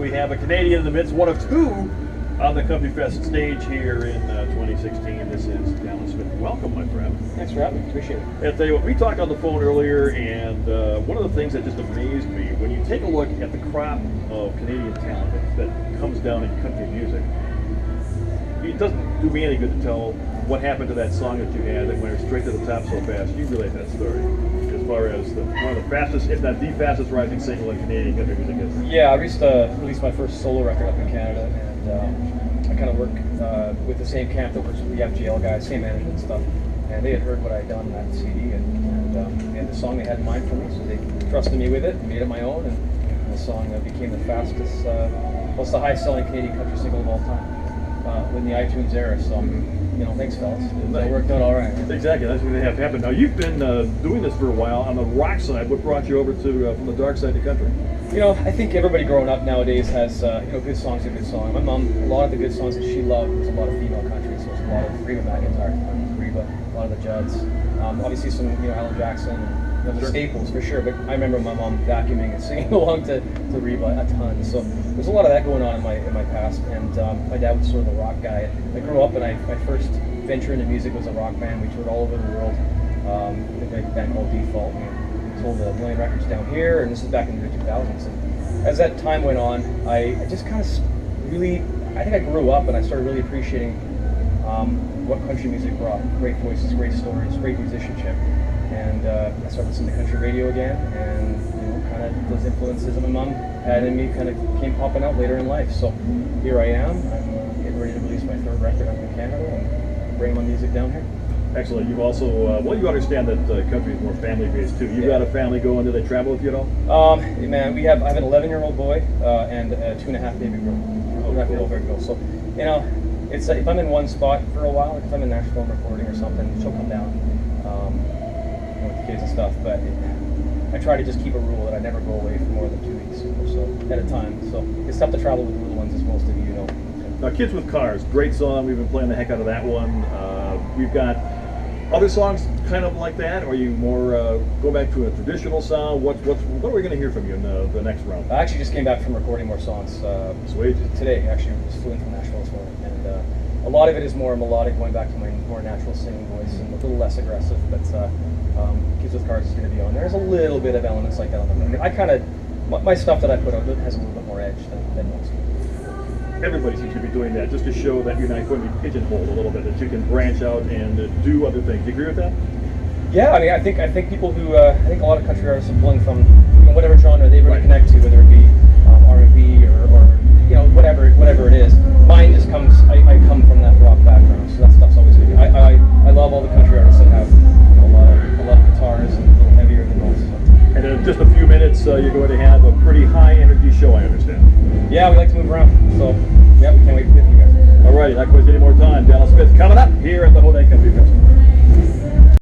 we have a Canadian in the midst, one of two on the Country Fest stage here in 2016. This is Dallas Smith. Welcome, my friend. Thanks for having me. Appreciate it. I'll tell you what, we talked on the phone earlier, and one of the things that just amazed me, when you take a look at the crop of Canadian talent that comes down in country music, it doesn't do me any good to tell what happened to that song that you had that went straight to the top so fast. You relate that story as far as one of the fastest, if not the fastest rising single in Canadian country music history. Yeah, I released my first solo record up in Canada, and I kind of work with the same camp that works with the FGL guys, same management and stuff. And they had heard what I'd done on that CD, and they had the song they had in mind for me, so they trusted me with it and made it my own. And the song became the fastest, well, it's the highest-selling Canadian country single of all time in the iTunes era. So, you know, thanks, fellas. It worked out all right. Exactly, that's what they have happened. Now, you've been doing this for a while on the rock side. What brought you over to from the dark side of the country? You know, I think everybody growing up nowadays has, you know, good songs are good songs. My mom, a lot of the good songs that she loved was a lot of female country, so it's a lot of Reba McEntire, a lot of the Judds, obviously some, you know, Alan Jackson, you know, the staples for sure. But I remember my mom vacuuming and singing along to Reba a ton. So there's a lot of that going on in my past. And my dad was sort of the rock guy. I grew up, and my first venture into music was a rock band. We toured all over the world. A band called Default. We sold a million records down here, and this is back in the 2000s. And as that time went on, I just kind of really, I think I grew up, and I started really appreciating what country music brought. Great voices, great stories, great musicianship. And I started listening to country radio again, and you know, kind of those influences that my mom had in me kind of came popping out later in life. So here I am. I'm getting ready to release my third record up in Canada and bring my music down here. Excellent. You've also, well, you understand that country is more family-based too. You've got a family going. Do they travel with you at all? Man, I have an 11-year-old boy and a 2.5 baby girl. Cool. So, you know, it's if I'm in one spot for a while, like if I'm in Nashville and recording or something, she'll come down. With the kids and stuff, but I try to just keep a rule that I never go away for more than 2 weeks or so at a time. So it's tough to travel with the little ones, as most of you know. Now, Kids with Cars, great song. We've been playing the heck out of that one. We've got other songs kind of like that. Or are you more go back to a traditional sound? What are we going to hear from you in the next round? I actually just came back from recording more songs. Sweet. Today, actually, I just flew in from Nashville this morning, and a lot of it is more melodic, going back to my more natural singing voice and a little less aggressive. But Kids with Cars is going to be on. There's a little bit of elements like that on the record. I kind of, my stuff that I put out has a little bit more edge than most. Everybody seems to be doing that just to show that you're not going to be pigeonholed a little bit, that you can branch out and do other things. Do you agree with that? Yeah, I mean, I think people who, I think a lot of country artists are pulling from, you know, whatever genre they really connect to, whether it be R&B or you know, whatever it is. Mine just comes, I come from that rock background, so that stuff's always good. I love all the country artists that have, you know, a lot of guitars and a little heavier than most. So. And in just a few minutes, you're going to have a pretty high energy show, I understand. Yeah, we like to move around, so yeah, we can't wait to get you guys. All righty, not quite any more time. Dallas Smith coming up here at the Hodag Country Festival.